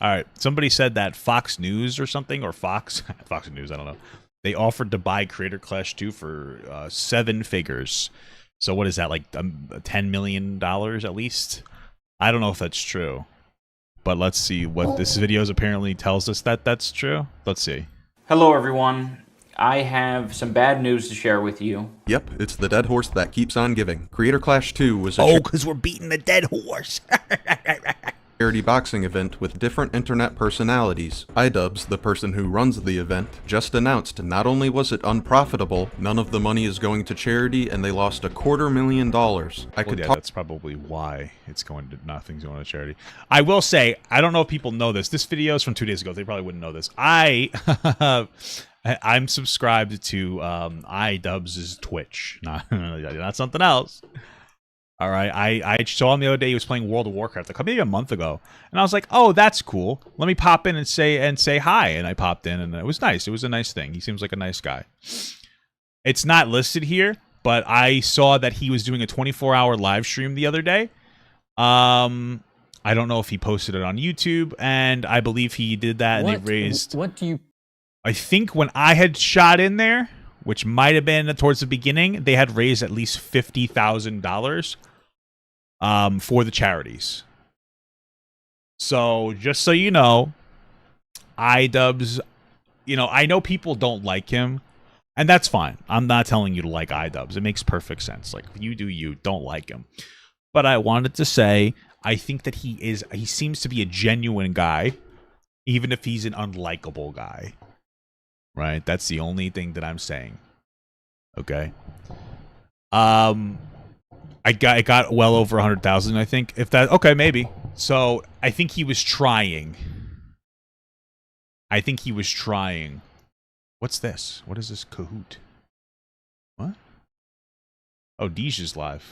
All right. Somebody said that Fox News or something, or Fox News, I don't know. They offered to buy Creator Clash 2 for 7 figures. So what is that, like $10 million at least? I don't know if that's true. But let's see what this video apparently tells us that that's true. Let's see. Hello, everyone. I have some bad news to share with you. Yep, it's the dead horse that keeps on giving. Creator Clash 2 was a because we're beating the dead horse. charity boxing event with different internet personalities. iDubbbz, the person who runs the event, just announced not only was it unprofitable, none of the money is going to charity, and they lost $250,000. That's probably why it's going to nothing's going to charity. I will say, I don't know if people know this. This video is from 2 days ago. They probably wouldn't know this. I'm subscribed to iDubbbz's Twitch, not something else. All right, I saw him the other day. He was playing World of Warcraft, like maybe a month ago, and I was like, "Oh, that's cool. Let me pop in and say hi." And I popped in, and it was nice. It was a nice thing. He seems like a nice guy. It's not listed here, but I saw that he was doing a 24-hour live stream the other day. I don't know if he posted it on YouTube, and I believe he did that, and they raised. What do you? I think when I had shot in there, which might have been towards the beginning, they had raised at least $50,000 for the charities. So just so you know, iDubbbz, I know people don't like him, and that's fine. I'm not telling you to like iDubbbz. It makes perfect sense. Like, you do you, don't like him. But I wanted to say, I think that he seems to be a genuine guy, even if he's an unlikable guy. Right? That's the only thing that I'm saying. Okay. I got well over 100,000, I think. If that, okay, maybe. So I think he was trying. What's this? What is this Kahoot? What? Oh, Deesh live.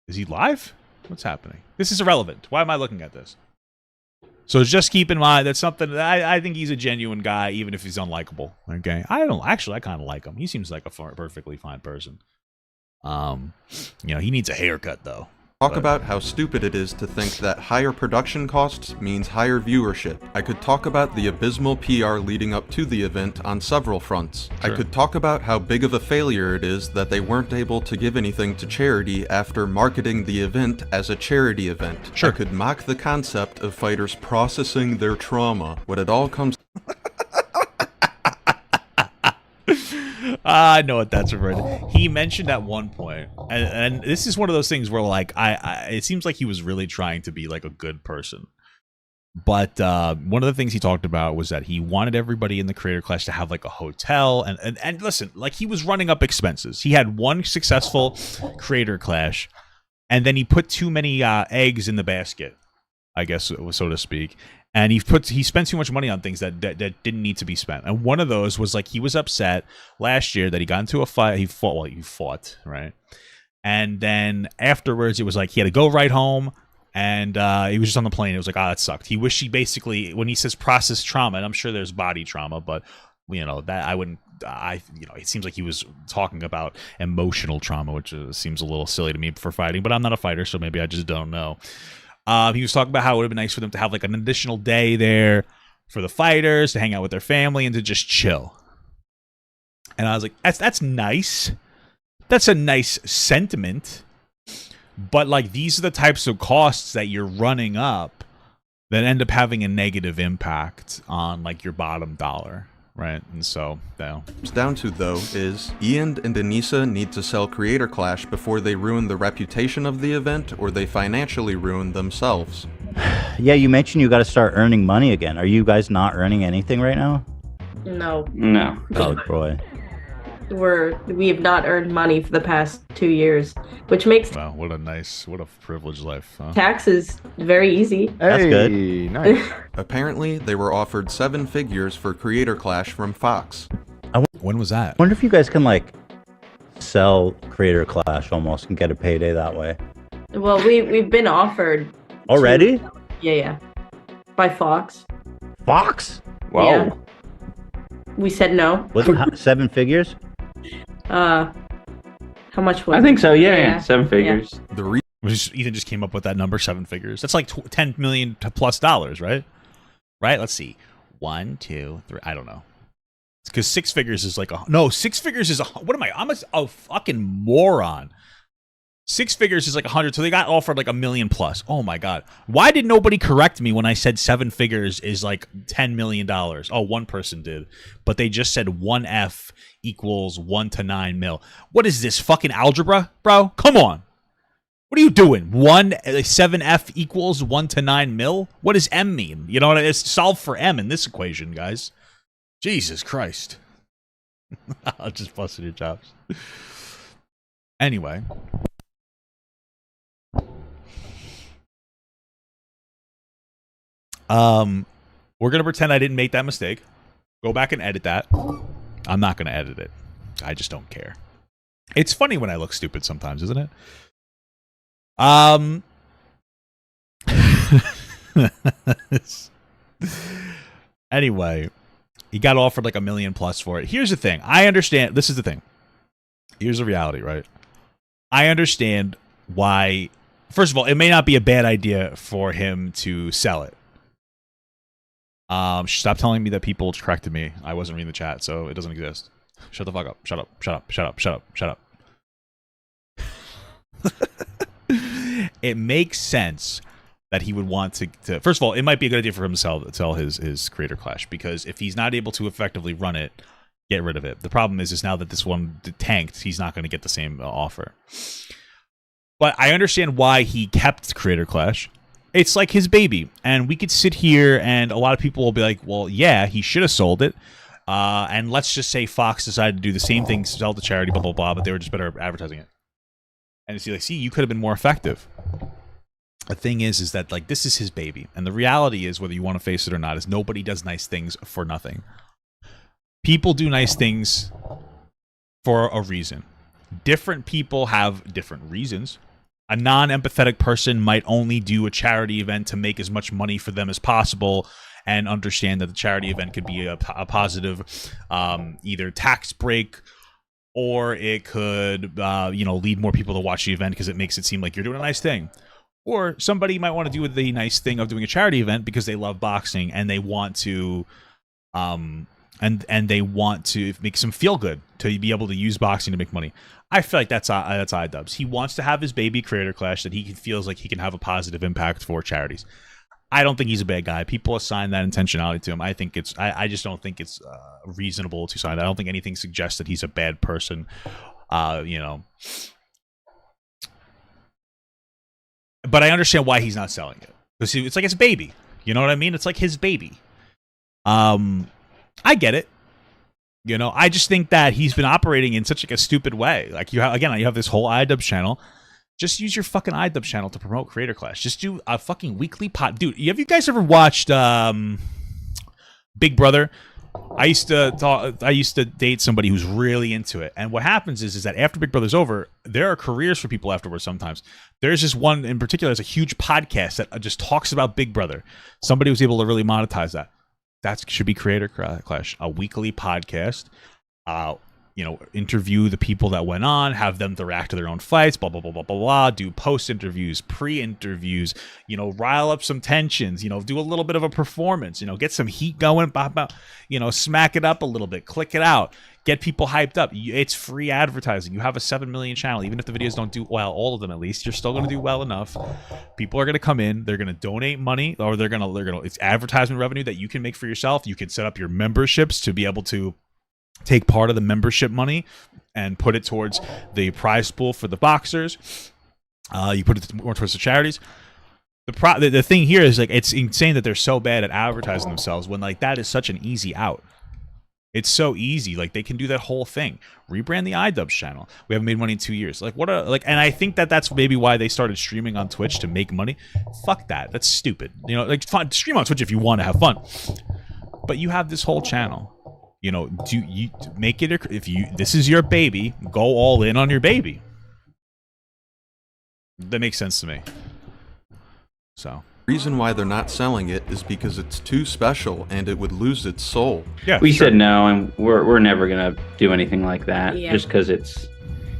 Is he live? What's happening? This is irrelevant. Why am I looking at this? So just keep in mind that's something that I think he's a genuine guy, even if he's unlikable. Okay, I kind of like him. He seems like a perfectly fine person. He needs a haircut though. Talk about how stupid it is to think that higher production costs means higher viewership. I could talk about the abysmal PR leading up to the event on several fronts. Sure. I could talk about how big of a failure it is that they weren't able to give anything to charity after marketing the event as a charity event. Sure. I could mock the concept of fighters processing their trauma. What it all comes I know what that's referring to. He mentioned at one point, and this is one of those things where, like, it seems like he was really trying to be like a good person. But one of the things he talked about was that he wanted everybody in the Creator Clash to have like a hotel, and listen, like, he was running up expenses. He had one successful Creator Clash, and then he put too many eggs in the basket, I guess, so to speak. And he spent too much money on things that didn't need to be spent. And one of those was, like, he was upset last year that he got into a fight. He fought, right? And then afterwards, it was like he had to go right home, and he was just on the plane. It was like, that sucked. He wished he basically, when he says process trauma, and I'm sure there's body trauma, but that I wouldn't. It seems like he was talking about emotional trauma, which seems a little silly to me for fighting. But I'm not a fighter, so maybe I just don't know. He was talking about how it would have been nice for them to have like an additional day there for the fighters to hang out with their family and to just chill. And I was like, that's nice. That's a nice sentiment. But like, these are the types of costs that you're running up that end up having a negative impact on like your bottom dollar. Right, and so, What's down to, though, is Ian and Anissa need to sell Creator Clash before they ruin the reputation of the event, or they financially ruin themselves. Yeah, you mentioned you got to start earning money again. Are you guys not earning anything right now? No. No. Oh, boy. We have not earned money for the past 2 years, which makes wow, what a privileged life, huh? taxes very easy. That's good. Nice. Apparently, they were offered 7 figures for Creator Clash from Fox. When was that? I wonder if you guys can, like, sell Creator Clash almost and get a payday that way. Well, we've been offered Already? Yeah. By Fox. Fox? Wow. Yeah. We said no. Was it 7 figures? How much was it? I think so, yeah. 7 figures. The Ethan just came up with that number, 7 figures. That's like $10 million plus dollars, right? Right? Let's see. 1, 2, 3. I don't know. It's because 6 figures is like no. 6 figures is what am I? I'm a fucking moron. 6 figures is like 100. So they got offered like $1 million plus. Oh my god. Why did nobody correct me when I said 7 figures is like $10 million? Oh, one person did, but they just said 1F equals 1 to 9 mil. What is this fucking algebra, bro? Come on. What are you doing? 7F equals 1 to 9 mil? What does M mean? You know what? It's solve for M in this equation, guys. Jesus Christ. I'll just busted your chops. Anyway. We're going to pretend I didn't make that mistake. Go back and edit that. I'm not going to edit it. I just don't care. It's funny when I look stupid sometimes, isn't it? Anyway, he got offered like $1 million plus for it. Here's the thing. I understand. This is the thing. Here's the reality, right? I understand why. First of all, it may not be a bad idea for him to sell it. Stop telling me that people corrected me. I wasn't reading the chat, so it doesn't exist. Shut the fuck up. Shut up. Shut up. Shut up. Shut up. Shut up. It makes sense that he would want to. First of all, it might be a good idea for him to sell his Creator Clash, because if he's not able to effectively run it, get rid of it. The problem is now that this one tanked, he's not going to get the same offer. But I understand why he kept Creator Clash. It's like his baby, and we could sit here and a lot of people will be like, well, yeah, he should have sold it. And let's just say Fox decided to do the same thing, sell to charity, blah, blah, blah, but they were just better at advertising it. And it's like, see, you could have been more effective. The thing is that, like, this is his baby. And the reality is, whether you want to face it or not, is nobody does nice things for nothing. People do nice things for a reason. Different people have different reasons. A non-empathetic person might only do a charity event to make as much money for them as possible and understand that the charity event could be a positive either tax break, or it could lead more people to watch the event because it makes it seem like you're doing a nice thing. Or somebody might want to do the nice thing of doing a charity event because they love boxing and they want to and they want to make some feel good to be able to use boxing to make money. I feel like that's iDubbbz. He wants to have his baby Creator Clash that he feels like he can have a positive impact for charities. I don't think he's a bad guy. People assign that intentionality to him. I think I just don't think it's reasonable to sign that. I don't think anything suggests that he's a bad person. But I understand why he's not selling it, because it's like his baby. You know what I mean? It's like his baby. I get it. I just think that he's been operating in such like a stupid way. Like you have this whole iDubbbz channel. Just use your fucking iDubbbz channel to promote Creator Clash. Just do a fucking weekly Dude, have you guys ever watched Big Brother? I used to date somebody who's really into it. And what happens is that after Big Brother's over, there are careers for people afterwards sometimes. There's just one in particular, there's a huge podcast that just talks about Big Brother. Somebody was able to really monetize that. That should be Creator Clash, a weekly podcast. Interview the people that went on, have them react to their own fights, blah, blah, blah, blah, blah, blah, do post-interviews, pre-interviews, rile up some tensions, do a little bit of a performance, get some heat going, smack it up a little bit, click it out, get people hyped up. It's free advertising. You have a 7 million channel. Even if the videos don't do well, all of them at least, you're still going to do well enough. People are going to come in, they're going to donate money, or they're going to, it's advertisement revenue that you can make for yourself. You can set up your memberships to be able to take part of the membership money and put it towards the prize pool for the boxers. You put it more towards the charities. The thing here is, like, it's insane that they're so bad at advertising themselves when, like, that is such an easy out. It's so easy. Like, they can do that whole thing. Rebrand the iDubbbz channel. We haven't made money in 2 years. Like, and I think that's maybe why they started streaming on Twitch, to make money. Fuck that. That's stupid. Fine, stream on Twitch if you want to have fun. But you have this whole channel. Do you make it, this is your baby, go all in on your baby. That makes sense to me. So The reason why they're not selling it is because it's too special and it would lose its soul. Yeah, we said no, and we're never gonna do anything like that. Yeah. Just because it's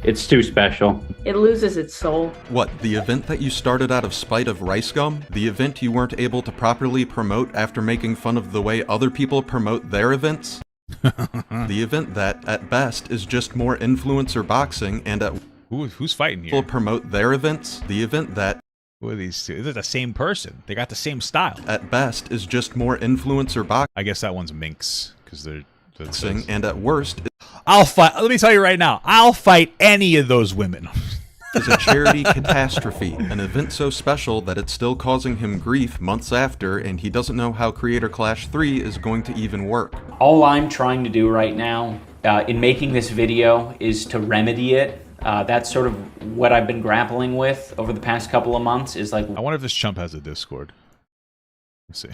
It's too special. It loses its soul. What, the event that you started out of spite of rice gum? The event you weren't able to properly promote after making fun of the way other people promote their events? The event that, at best, is just more influencer boxing and at Who's fighting here? will promote their events? The event that, Who are these two? They're the same person. They got the same style. at best, is just more influencer I guess that one's Minx, because they're... boxing and at worst I'll fight. Let me tell you right now. I'll fight any of those women. is a charity catastrophe, an event so special that it's still causing him grief months after, and he doesn't know how Creator Clash 3 is going to even work. All I'm trying to do right now in making this video is to remedy it. That's sort of what I've been grappling with over the past couple of months is like, I wonder if this chump has a Discord. Let's see.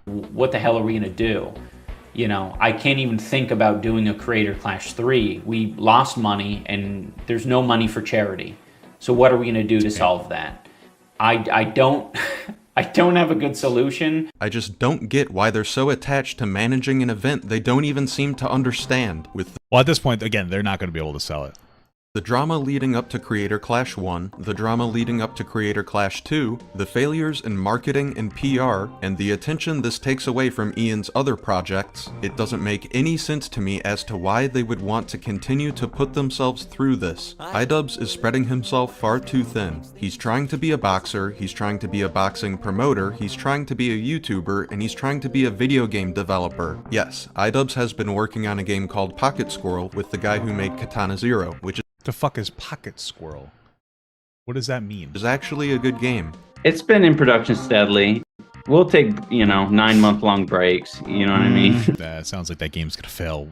what the hell are we going to do? You know, I can't even think about doing a Creator Clash 3. We lost money and there's no money for charity. So what are we going to do to solve that? I don't I don't have a good solution. I just don't get why they're so attached to managing an event they don't even seem to understand. With Well, at this point, again, they're not going to be able to sell it. the drama leading up to Creator Clash 1, the drama leading up to Creator Clash 2, the failures in marketing and PR, and the attention this takes away from Ian's other projects, it doesn't make any sense to me as to why they would want to continue to put themselves through this. iDubbbz is spreading himself far too thin. He's trying to be a boxer, he's trying to be a boxing promoter, he's trying to be a YouTuber, and he's trying to be a video game developer. Yes, iDubbbz has been working on a game called Pocket Squirrel with the guy who made Katana Zero, which The fuck is Pocket Squirrel? What does that mean? is actually a good game. It's been in production steadily. We'll take, 9-month-long breaks. You know what I mean? It sounds like that game's gonna fail.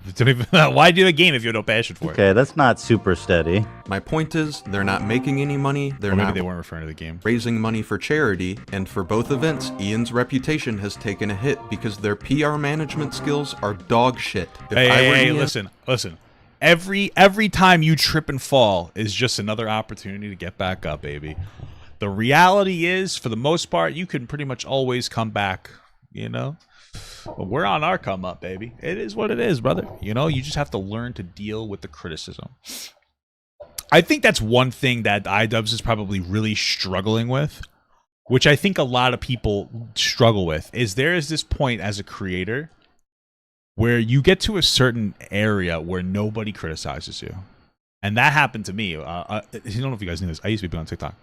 Why do a game if you have no passion for it? Okay, that's not super steady. My point is, they're not making any money, they're Or maybe not they weren't referring to the game. raising money for charity, and for both events, Ian's reputation has taken a hit because their PR management skills are dog shit. If I were Hey, Ian- listen. Every time you trip and fall is just another opportunity to get back up, baby. The reality is, for the most part, you can pretty much always come back, But we're on our come up, baby. It is what it is, brother. You just have to learn to deal with the criticism. I think that's one thing that iDubbbz is probably really struggling with, which I think a lot of people struggle with, is there is this point as a creator where you get to a certain area where nobody criticizes you. And that happened to me. I don't know if you guys knew this. I used to be big on TikTok.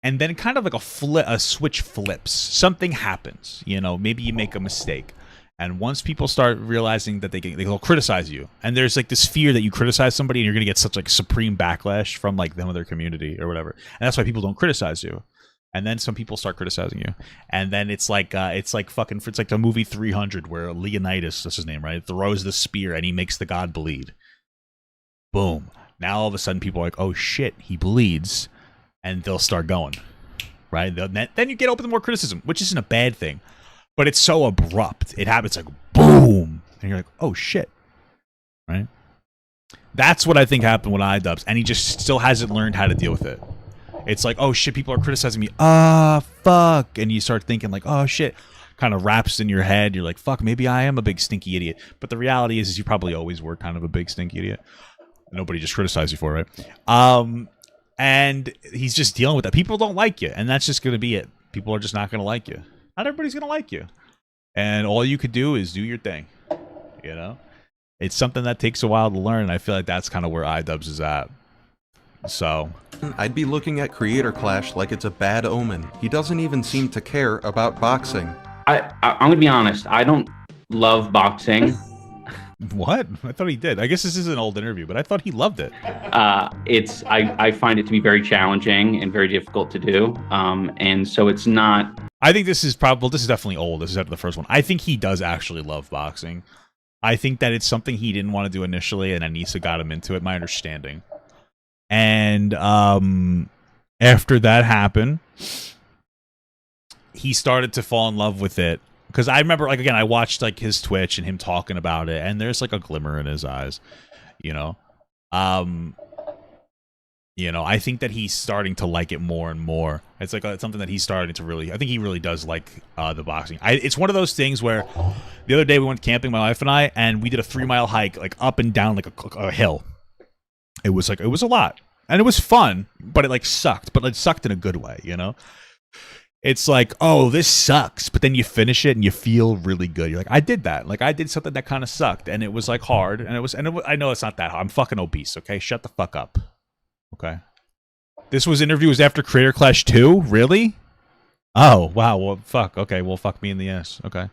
And then kind of like a switch flips. Something happens. Maybe you make a mistake. And once people start realizing that they'll criticize you, and there's like this fear that you criticize somebody and you're going to get such like supreme backlash from like them or their community or whatever. And that's why people don't criticize you. And then some people start criticizing you, and then it's like the movie 300 where Leonidas, that's his name, right, throws the spear and he makes the god bleed. Boom! Now all of a sudden people are like, oh shit, he bleeds, and they'll start going, right? Then you get open to more criticism, which isn't a bad thing, but it's so abrupt. It happens like boom, and you're like, oh shit, right? That's what I think happened with iDubbbz, and he just still hasn't learned how to deal with it. It's like, oh shit, people are criticizing me. Fuck. And you start thinking like, oh shit. Kind of wraps in your head. You're like, fuck, maybe I am a big stinky idiot. But the reality is you probably always were kind of a big stinky idiot. Nobody just criticized you for it. And he's just dealing with that. People don't like you. And that's just going to be it. People are just not going to like you. Not everybody's going to like you. And all you could do is do your thing. It's something that takes a while to learn. And I feel like that's kind of where iDubbbz is at. So I'd be looking at Creator Clash like it's a bad omen. He doesn't even seem to care about boxing. I'm going to be honest. I don't love boxing. What? I thought he did. I guess this is an old interview, but I thought he loved it. I find it to be very challenging and very difficult to do. And so it's not. I think this is definitely old. This is after the first one. I think he does actually love boxing. I think that it's something he didn't want to do initially, and Anissa got him into it, my understanding. And after that happened, he started to fall in love with it. Because I remember, like, again, I watched like his Twitch and him talking about it, and there's like a glimmer in his eyes, I think that he's starting to like it more and more. It's like it's something that he's starting to really. I think he really does like the boxing. It's one of those things where the other day we went camping, my wife and I, and we did a 3-mile hike, like up and down like a hill. It was like, it was a lot. And it was fun, but it like sucked. But it sucked in a good way, you know? It's like, oh, this sucks. But then you finish it and you feel really good. You're like, I did that. Like, I did something that kind of sucked. And it was like hard. And I know it's not that hard. I'm fucking obese, okay? Shut the fuck up. Okay? This interview was after Creator Clash 2? Really? Oh, wow. Well, fuck. Okay, well, fuck me in the ass. Okay.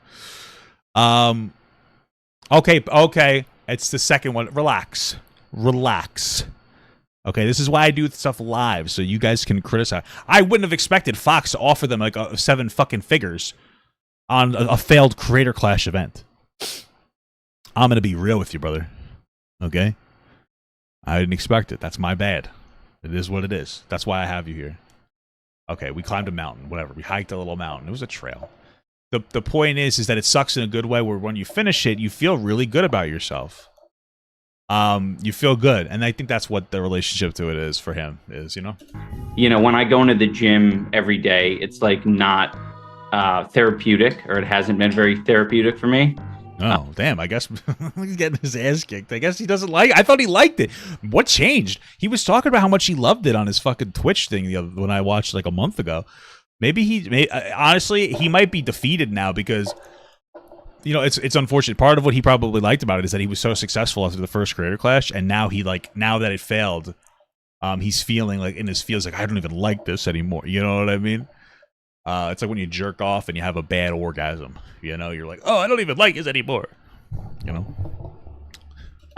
Okay. It's the second one. Relax. Okay, this is why I do stuff live, so you guys can criticize. I wouldn't have expected Fox to offer them like 7 fucking figures on a failed Creator Clash event. I'm gonna be real with you, brother. Okay? I didn't expect it. That's my bad. It is what it is. That's why I have you here. Okay, we climbed a mountain, whatever. We hiked a little mountain. It was a trail. The point is that it sucks in a good way where when you finish it, you feel really good about yourself. You feel good, and I think that's what the relationship to it is for him, is, you know? You know, when I go into the gym every day, it's like not therapeutic, or it hasn't been very therapeutic for me. Oh, damn, I guess he's getting his ass kicked. I guess he doesn't like it. I thought he liked it. What changed? He was talking about how much he loved it on his fucking Twitch thing when I watched like a month ago. Maybe honestly, he might be defeated now because, you know, it's unfortunate. Part of what he probably liked about it is that he was so successful after the first Creator Clash, and now now that it failed, he's feeling like in his feels like, I don't even like this anymore. You know what I mean? It's like when you jerk off and you have a bad orgasm. You know, you're like, oh, I don't even like this anymore. You know?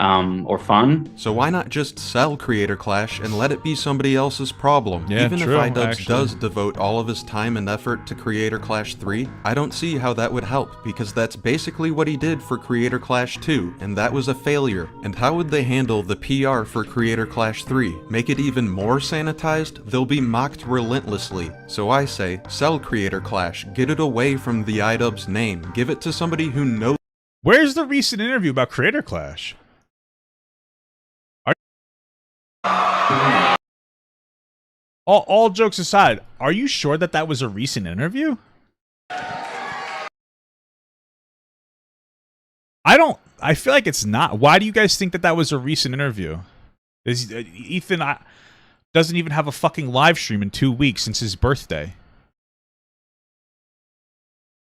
Or fun. So why not just sell Creator Clash and let it be somebody else's problem? Yeah, Even true, if iDubbbz actually. does devote all of his time and effort to Creator Clash 3, I don't see how that would help, because that's basically what he did for Creator Clash 2, and that was a failure. And how would they handle the PR for Creator Clash 3? Make it even more sanitized? They'll be mocked relentlessly. So I say, sell Creator Clash, get it away from the iDubbbz name, give it to somebody who knows. Where's the recent interview about Creator Clash? All jokes aside, are you sure that was a recent interview? I feel like it's not. Why do you guys think that was a recent interview? Ethan doesn't even have a fucking live stream in 2 weeks since his birthday.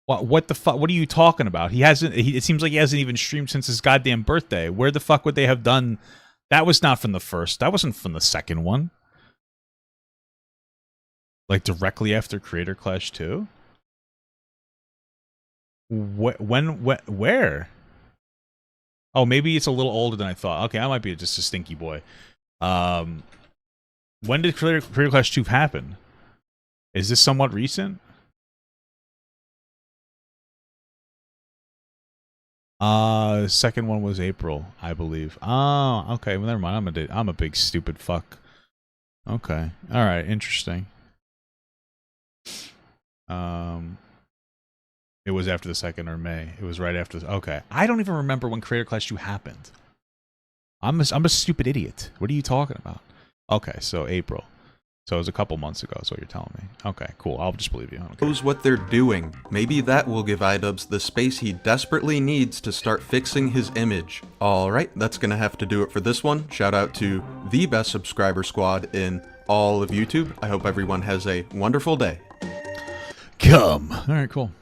What the fuck? What are you talking about? He hasn't. It seems like he hasn't even streamed since his goddamn birthday. Where the fuck would they have done? That was not from the first. That wasn't from the second one. Like directly after Creator Clash 2? Where? Oh, maybe it's a little older than I thought. Okay, I might be just a stinky boy. When did Creator Clash 2 happen? Is this somewhat recent? Second one was April, I believe. Oh, okay. Well, never mind. I'm a big stupid fuck. Okay. All right. Interesting. It was after the 2nd or May. It was right after. Okay. I don't even remember when Creator Clash 2 happened. I'm a stupid idiot. What are you talking about? Okay. So April. So it was a couple months ago, is what you're telling me. Okay, cool. I'll just believe you. Knows what they're doing. Maybe that will give iDubbbz the space he desperately needs to start fixing his image. Alright, that's gonna have to do it for this one. Shout out to the best subscriber squad in all of YouTube. I hope everyone has a wonderful day. Come. Alright, cool.